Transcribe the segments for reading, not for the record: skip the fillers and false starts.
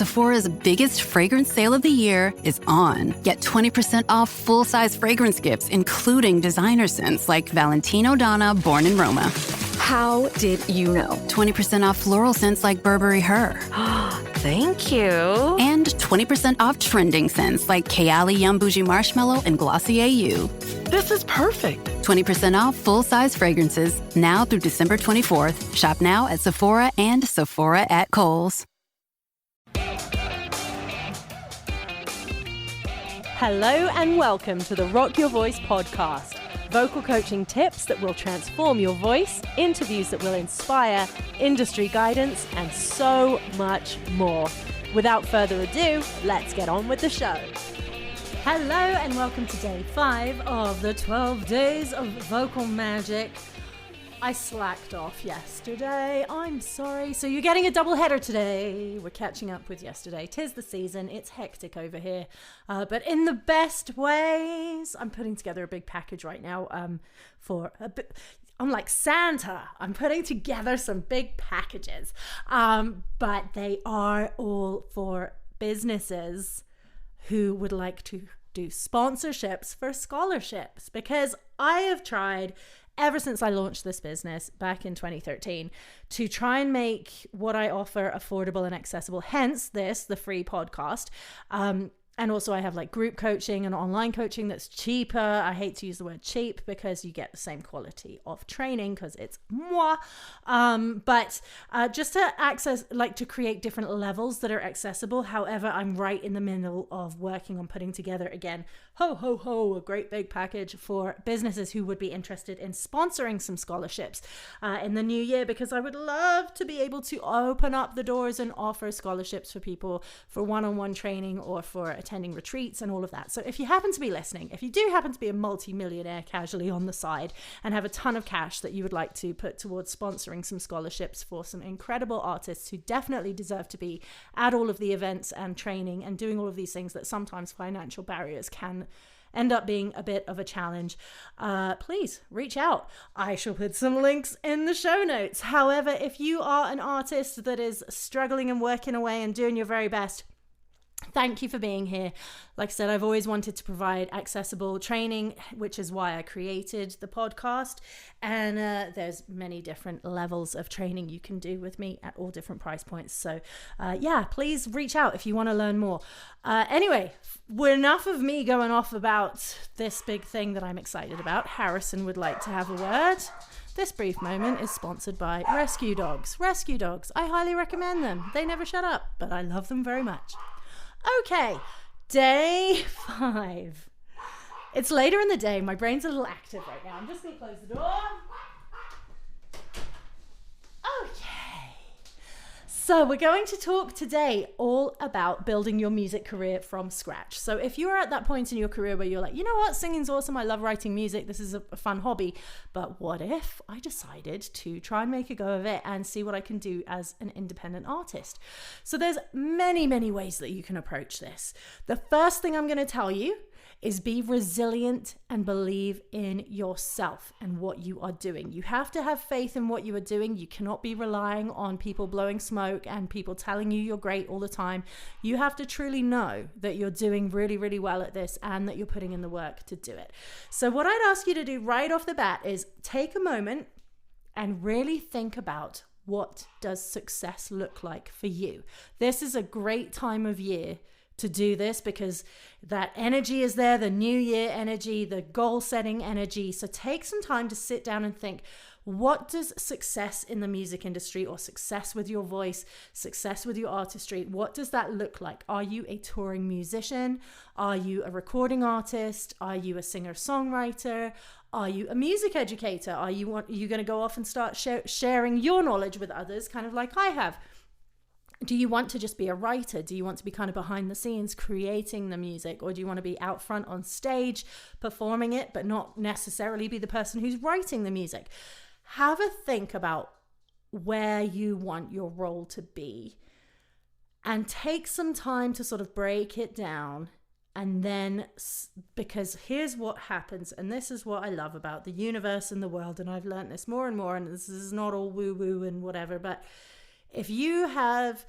Sephora's biggest fragrance sale of the year is on. Get 20% off full-size fragrance gifts, including designer scents like Valentino Donna Born in Roma. How did you know? 20% off floral scents like Burberry Her. Thank you. And 20% off trending scents like Kayali Yum Bougie Marshmallow and Glossier You. This is perfect. 20% off full-size fragrances now through December 24th. Shop now at Sephora and Sephora at Kohl's. Hello and welcome to the Rock Your Voice podcast. Vocal coaching tips that will transform your voice, interviews that will inspire, industry guidance, and so much more. Without further ado, let's get on with the show. Hello and welcome to day 5 of the 12 days of vocal magic. I slacked off yesterday. I'm sorry. So you're getting a double header today. We're catching up with yesterday. 'Tis the season. It's hectic over here. But in the best ways. I'm putting together a big package right now for a bit. I'm like Santa. I'm putting together some big packages. But they are all for businesses who would like to do sponsorships for scholarships, because I have tried ever since I launched this business back in 2013 to try and make what I offer affordable and accessible, hence the free podcast. And also I have like group coaching and online coaching that's cheaper. I hate to use the word cheap because you get the same quality of training because it's moi. But just to access, like to create different levels that are accessible. However, I'm right in the middle of working on putting together again, a great big package for businesses who would be interested in sponsoring some scholarships in the new year, because I would love to be able to open up the doors and offer scholarships for people for one-on-one training or for attending retreats and all of that. So if you happen to be listening, if you do happen to be a multi-millionaire casually on the side and have a ton of cash that you would like to put towards sponsoring some scholarships for some incredible artists who definitely deserve to be at all of the events and training and doing all of these things that sometimes financial barriers can end up being a bit of a challenge, please reach out. I shall put some links in the show notes. However, if you are an artist that is struggling and working away and doing your very best, thank you for being here. Like I said, I've always wanted to provide accessible training, which is why I created the podcast. And there's many different levels of training you can do with me at all different price points. So please reach out if you want to learn more. Anyway, enough of me going off about this big thing that I'm excited about. Harrison would like to have a word. This brief moment is sponsored by Rescue Dogs. Rescue Dogs, I highly recommend them. They never shut up, but I love them very much. Okay, day 5. It's later in the day. My brain's a little active right now. I'm just going to close the door. Okay. So we're going to talk today all about building your music career from scratch. So if you're at that point in your career where you're like, you know what, singing's awesome, I love writing music, this is a fun hobby, but what if I decided to try and make a go of it and see what I can do as an independent artist? So there's many, many ways that you can approach this. The first thing I'm going to tell you is be resilient and believe in yourself and what you are doing. You have to have faith in what you are doing. You cannot be relying on people blowing smoke and people telling you you're great all the time. You have to truly know that you're doing really, really well at this and that you're putting in the work to do it. So what I'd ask you to do right off the bat is take a moment and really think about, what does success look like for you? This is a great time of year to do this because that energy is there, the new year energy, the goal setting energy. So take some time to sit down and think, what does success in the music industry or success with your voice, success with your artistry, what does that look like? Are you a touring musician? Are you a recording artist? Are you a singer-songwriter? Are you a music educator? Are you going to go off and start sharing your knowledge with others, kind of like I have? Do you want to just be a writer? Do you want to be kind of behind the scenes creating the music? Or do you want to be out front on stage performing it, but not necessarily be the person who's writing the music? Have a think about where you want your role to be and take some time to sort of break it down. And then, because here's what happens, and this is what I love about the universe and the world, and I've learned this more and more, and this is not all woo-woo and whatever, but if you have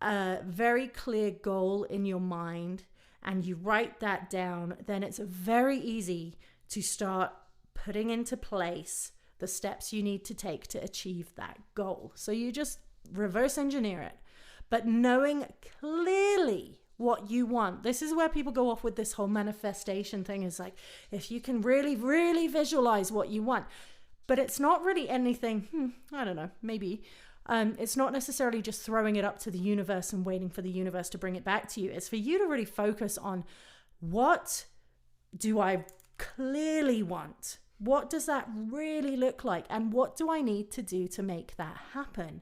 a very clear goal in your mind and you write that down, then it's very easy to start putting into place the steps you need to take to achieve that goal. So you just reverse engineer it, but knowing clearly what you want. This is where people go off with this whole manifestation thing, is like, if you can really, really visualize what you want, but it's not really anything, I don't know, maybe. It's not necessarily just throwing it up to the universe and waiting for the universe to bring it back to you. It's for you to really focus on, what do I clearly want? What does that really look like? And what do I need to do to make that happen?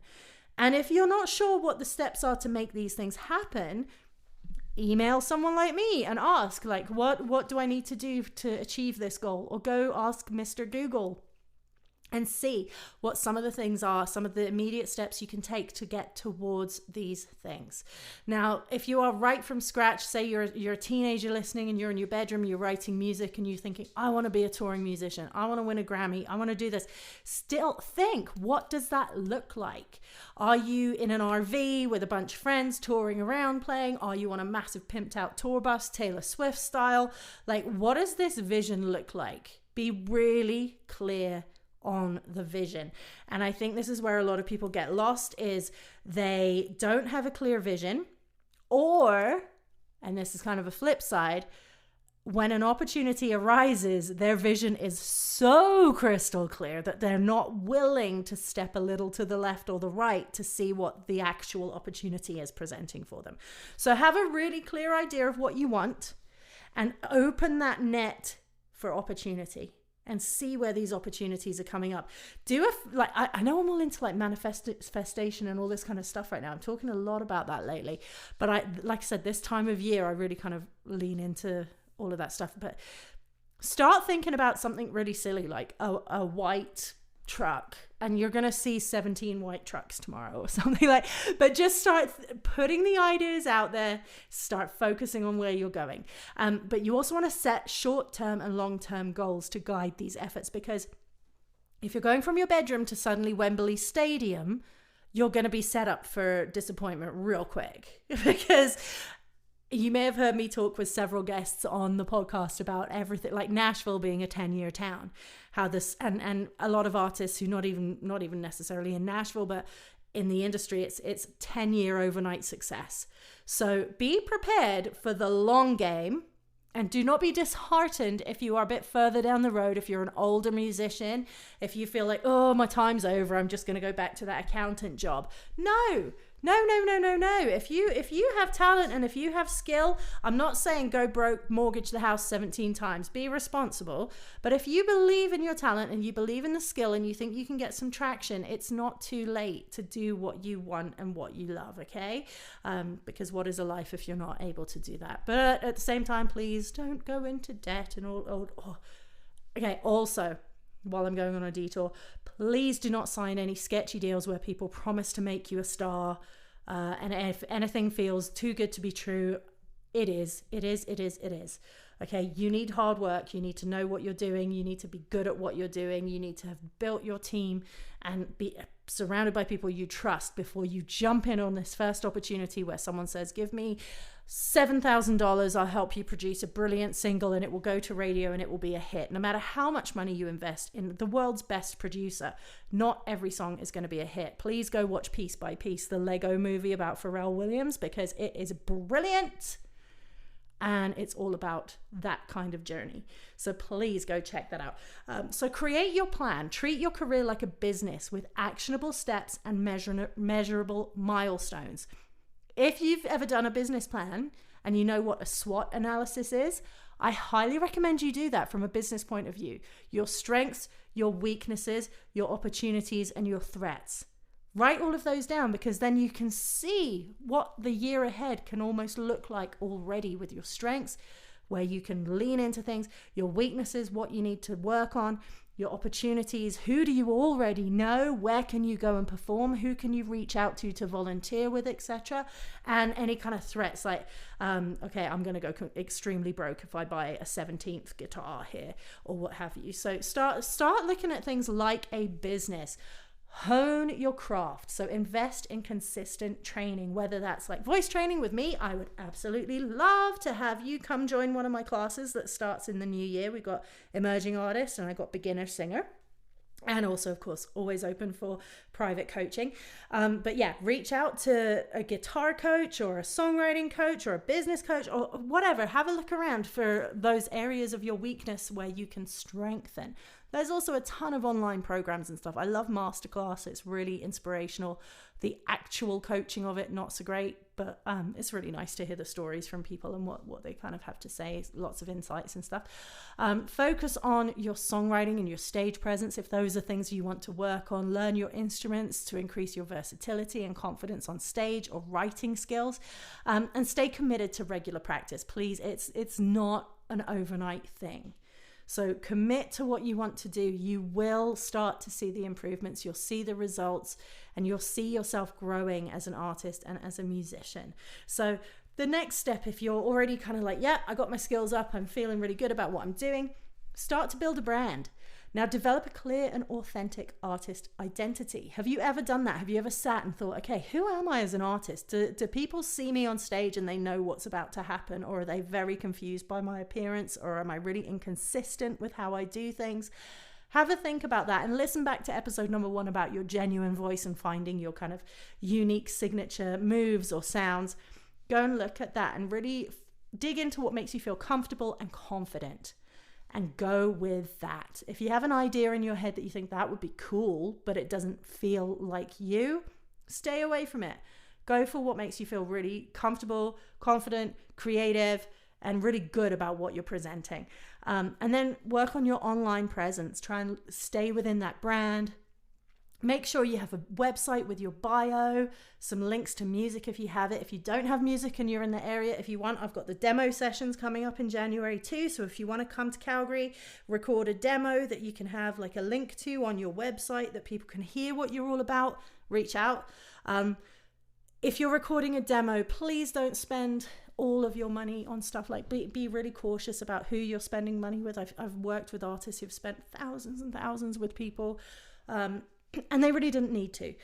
And if you're not sure what the steps are to make these things happen, email someone like me and ask, like, what do I need to do to achieve this goal? Or go ask Mr. Google and see what some of the things are, some of the immediate steps you can take to get towards these things. Now, if you are right from scratch, say you're a teenager listening and you're in your bedroom, you're writing music and you're thinking, I want to be a touring musician, I want to win a Grammy, I want to do this. Still think, what does that look like? Are you in an RV with a bunch of friends touring around playing? Are you on a massive pimped out tour bus, Taylor Swift style? Like, what does this vision look like? Be really clear on the vision. And I think this is where a lot of people get lost, is they don't have a clear vision, or, and this is kind of a flip side, when an opportunity arises, their vision is so crystal clear that they're not willing to step a little to the left or the right to see what the actual opportunity is presenting for them. So have a really clear idea of what you want and open that net for opportunity and see where these opportunities are coming up. I know I'm all into like manifestation and all this kind of stuff right now. I'm talking a lot about that lately, but like I said, this time of year, I really kind of lean into all of that stuff. But start thinking about something really silly, like a white truck, and you're going to see 17 white trucks tomorrow or something like, but just start putting the ideas out there, start focusing on where you're going. But you also want to set short-term and long-term goals to guide these efforts, because if you're going from your bedroom to suddenly Wembley Stadium, you're going to be set up for disappointment real quick, because you may have heard me talk with several guests on the podcast about everything, like Nashville being a 10-year town, how this, and a lot of artists who not even necessarily in Nashville, but in the industry, it's 10-year overnight success. So be prepared for the long game, and do not be disheartened if you are a bit further down the road, if you're an older musician, if you feel like, oh, my time's over, I'm just going to go back to that accountant job. No. If you have talent and if you have skill, I'm not saying go broke, mortgage the house 17 times. Be responsible. But if you believe in your talent and you believe in the skill and you think you can get some traction, it's not too late to do what you want and what you love, okay? Because what is a life if you're not able to do that? But at the same time, please don't go into debt and all. Okay, also, while I'm going on a detour, please do not sign any sketchy deals where people promise to make you a star. And if anything feels too good to be true, it is. Okay, you need hard work. You need to know what you're doing. You need to be good at what you're doing. You need to have built your team and be surrounded by people you trust before you jump in on this first opportunity where someone says, give me $7,000, I'll help you produce a brilliant single and it will go to radio and it will be a hit. No matter how much money you invest in the world's best producer, not every song is going to be a hit. Please go watch Piece by Piece, the Lego movie about Pharrell Williams, because it is brilliant. And it's all about that kind of journey. So please go check that out. So create your plan. Treat your career like a business with actionable steps and measurable milestones. If you've ever done a business plan and you know what a SWOT analysis is, I highly recommend you do that from a business point of view. Your strengths, your weaknesses, your opportunities, and your threats. Write all of those down, because then you can see what the year ahead can almost look like already with your strengths, where you can lean into things, your weaknesses, what you need to work on, your opportunities, who do you already know, where can you go and perform, who can you reach out to volunteer with, etc. And any kind of threats like, okay, I'm going to go extremely broke if I buy a 17th guitar here or what have you. So start looking at things like a business. Hone your craft. So invest in consistent training, whether that's like voice training with me. I would absolutely love to have you come join one of my classes that starts in the new year. We've got emerging artist and I got beginner singer. And also, of course, always open for private coaching. But yeah, reach out to a guitar coach or a songwriting coach or a business coach or whatever. Have a look around for those areas of your weakness where you can strengthen. There's also a ton of online programs and stuff. I love Masterclass. It's really inspirational. The actual coaching of it, not so great, but it's really nice to hear the stories from people and what they kind of have to say. Lots of insights and stuff. Focus on your songwriting and your stage presence. If those are things you want to work on, learn your instruments to increase your versatility and confidence on stage or writing skills, and stay committed to regular practice. Please, it's not an overnight thing. So commit to what you want to do. You will start to see the improvements. You'll see the results and you'll see yourself growing as an artist and as a musician. So the next step, if you're already kind of like, yeah, I got my skills up, I'm feeling really good about what I'm doing, start to build a brand. Now, develop a clear and authentic artist identity. Have you ever done that? Have you ever sat and thought, okay, who am I as an artist? Do people see me on stage and they know what's about to happen? Or are they very confused by my appearance? Or am I really inconsistent with how I do things? Have a think about that and listen back to episode number 1 about your genuine voice and finding your kind of unique signature moves or sounds. Go and look at that and really dig into what makes you feel comfortable and confident. And go with that. If you have an idea in your head that you think that would be cool, but it doesn't feel like you, stay away from it. Go for what makes you feel really comfortable, confident, creative, and really good about what you're presenting. And then work on your online presence. Try and stay within that brand. Make sure you have a website with your bio, some links to music if you have it. If you don't have music and you're in the area, if you want, I've got the demo sessions coming up in January too. So if you want to come to Calgary, record a demo that you can have like a link to on your website that people can hear what you're all about, reach out. If you're recording a demo, please don't spend all of your money on stuff like be really cautious about who you're spending money with. I've worked with artists who've spent thousands and thousands with people, and they really didn't need to.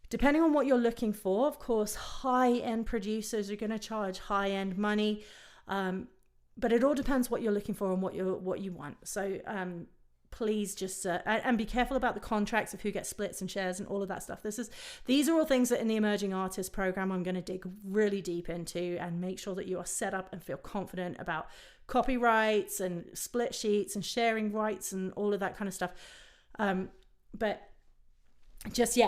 Depending on what you're looking for, of course, high-end producers are going to charge high-end money, but it all depends what you're looking for and what you want. So please just and be careful about the contracts of who gets splits and shares and all of that stuff. These are all things that in the Emerging Artist program I'm going to dig really deep into and make sure that you are set up and feel confident about copyrights and split sheets and sharing rights and all of that kind of stuff. But just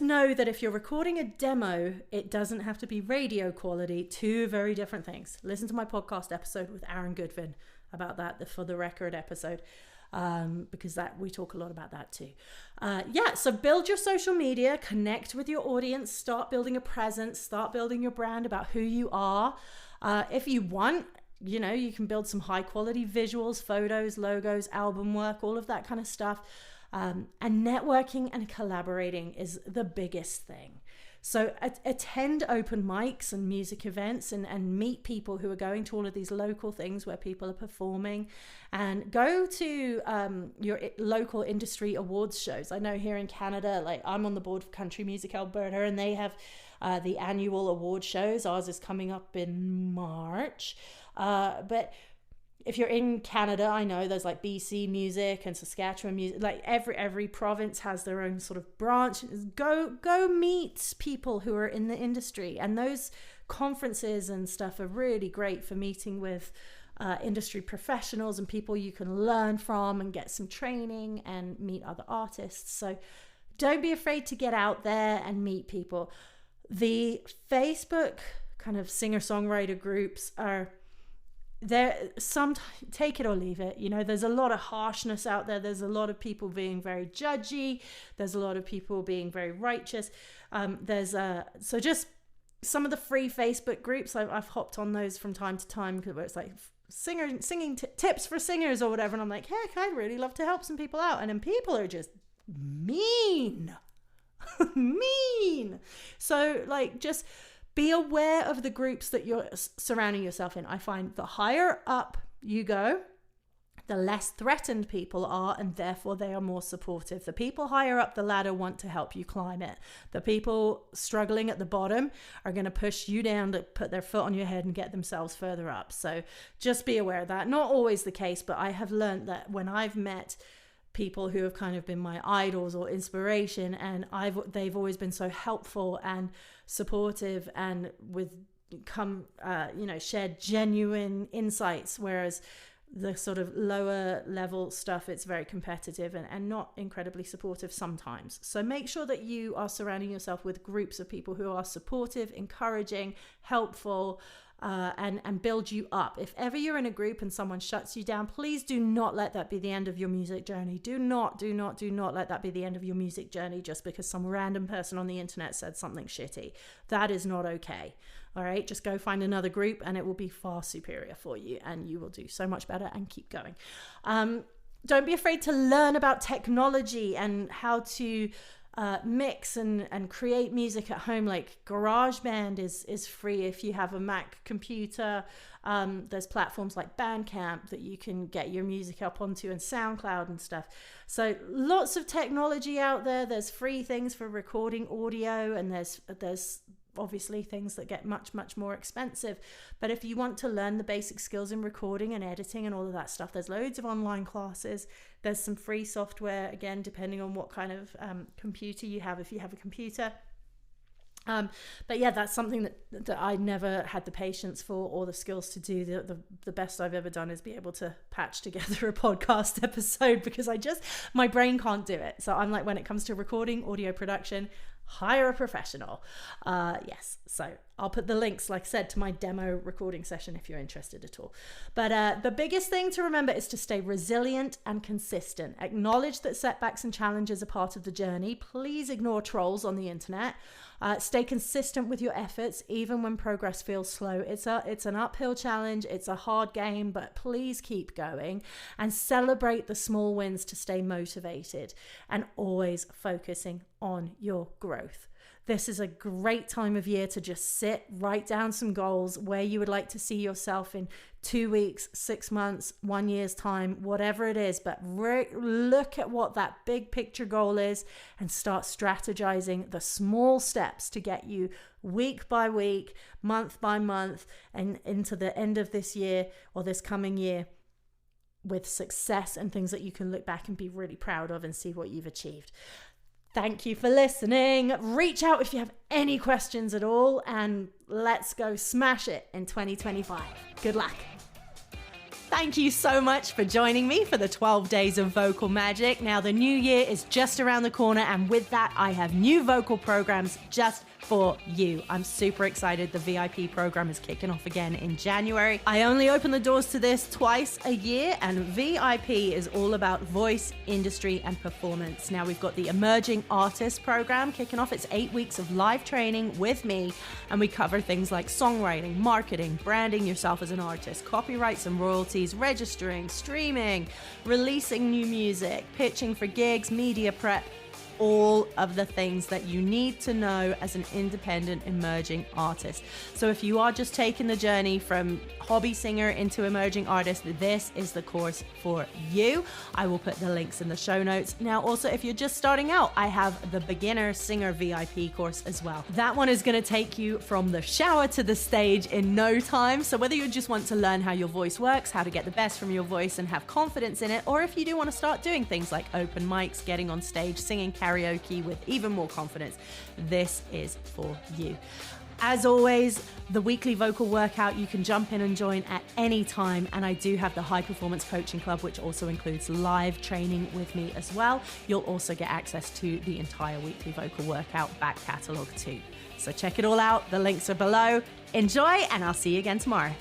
know that if you're recording a demo, it doesn't have to be radio quality. 2 very different things. Listen to my podcast episode with Aaron Goodvin about that, the For the Record episode, because that we talk a lot about that too. So build your social media, connect with your audience, start building a presence, start building your brand about who you are. If you want, you can build some high quality visuals, photos, logos, album work, all of that kind of stuff. And networking and collaborating is the biggest thing. So attend open mics and music events and meet people who are going to all of these local things where people are performing, and go to your local industry awards shows. I know here in Canada, like I'm on the board of Country Music Alberta, and they have the annual award shows. Ours is coming up in March. But if you're in Canada, I know there's like BC music and Saskatchewan music. Like every province has their own sort of branch. Go meet people who are in the industry, and those conferences and stuff are really great for meeting with industry professionals and people you can learn from and get some training and meet other artists. So don't be afraid to get out there and meet people. The Facebook kind of singer-songwriter groups are there. Sometimes take it or leave it. There's a lot of harshness out there. There's a lot of people being very judgy. There's a lot of people being very righteous. So just some of the free Facebook groups, I've hopped on those from time to time, where it's like singing tips for singers or whatever, and I'm like, heck, I'd really love to help some people out. And then people are just mean. So just be aware of the groups that you're surrounding yourself in. I find the higher up you go, the less threatened people are, and therefore they are more supportive. The people higher up the ladder want to help you climb it. The people struggling at the bottom are going to push you down to put their foot on your head and get themselves further up. So just be aware of that. Not always the case, but I have learned that when I've met people who have kind of been my idols or inspiration, and they've always been so helpful and supportive and shared genuine insights, whereas the sort of lower level stuff, it's very competitive and not incredibly supportive sometimes. So make sure that you are surrounding yourself with groups of people who are supportive, encouraging, helpful, and build you up. If ever you're in a group and someone shuts you down, please do not let that be the end of your music journey. Do not let that be the end of your music journey just because some random person on the internet said something shitty. That is not okay. All right, just go find another group and it will be far superior for you and you will do so much better, and keep going. Don't be afraid to learn about technology and how to mix and create music at home. Like GarageBand is free if you have a Mac computer. There's platforms like Bandcamp that you can get your music up onto, and SoundCloud and stuff. So lots of technology out there. There's free things for recording audio, and there's obviously things that get much more expensive. But if you want to learn the basic skills in recording and editing and all of that stuff, there's loads of online classes. There's some free software, again, depending on what kind of computer you have, if you have a computer. But yeah, that's something that I never had the patience for or the skills to do. The best I've ever done is be able to patch together a podcast episode, because my brain can't do it. So I'm like, when it comes to recording, audio production, hire a professional. Yes, so I'll put the links, like I said, to my demo recording session if you're interested at all. But the biggest thing to remember is to stay resilient and consistent. Acknowledge that setbacks and challenges are part of the journey. Please ignore trolls on the internet. Stay consistent with your efforts, even when progress feels slow. It's an uphill challenge. It's a hard game, but please keep going and celebrate the small wins to stay motivated, and always focusing on your growth. This is a great time of year to just sit, write down some goals, where you would like to see yourself in 2 weeks, 6 months, 1 year's time, whatever it is. But look at what that big picture goal is and start strategizing the small steps to get you week by week, month by month, and into the end of this year or this coming year with success and things that you can look back and be really proud of and see what you've achieved. Thank you for listening. Reach out if you have any questions at all, and let's go smash it in 2025. Good luck. Thank you so much for joining me for the 12 days of vocal magic. Now, the new year is just around the corner, and with that, I have new vocal programs just for you. I'm super excited. The VIP program is kicking off again in January. I only open the doors to this twice a year, and VIP is all about voice, industry, and performance. Now, we've got the Emerging Artist program kicking off. It's 8 weeks of live training with me, and we cover things like songwriting, marketing, branding yourself as an artist, copyrights and royalties, registering, streaming, releasing new music, pitching for gigs, media prep, all of the things that you need to know as an independent emerging artist. So if you are just taking the journey from hobby singer into emerging artist, this is the course for you. I will put the links in the show notes. Now, also, if you're just starting out, I have the beginner singer VIP course as well. That one is going to take you from the shower to the stage in no time. So whether you just want to learn how your voice works, how to get the best from your voice and have confidence in it, or if you do want to start doing things like open mics, getting on stage, singing karaoke with even more confidence, this is for you. As always, the weekly vocal workout you can jump in and join at any time, and I do have the High Performance Coaching Club, which also includes live training with me as well. You'll also get access to the entire weekly vocal workout back catalogue too. So check it all out. The links are below. Enjoy, and I'll see you again tomorrow.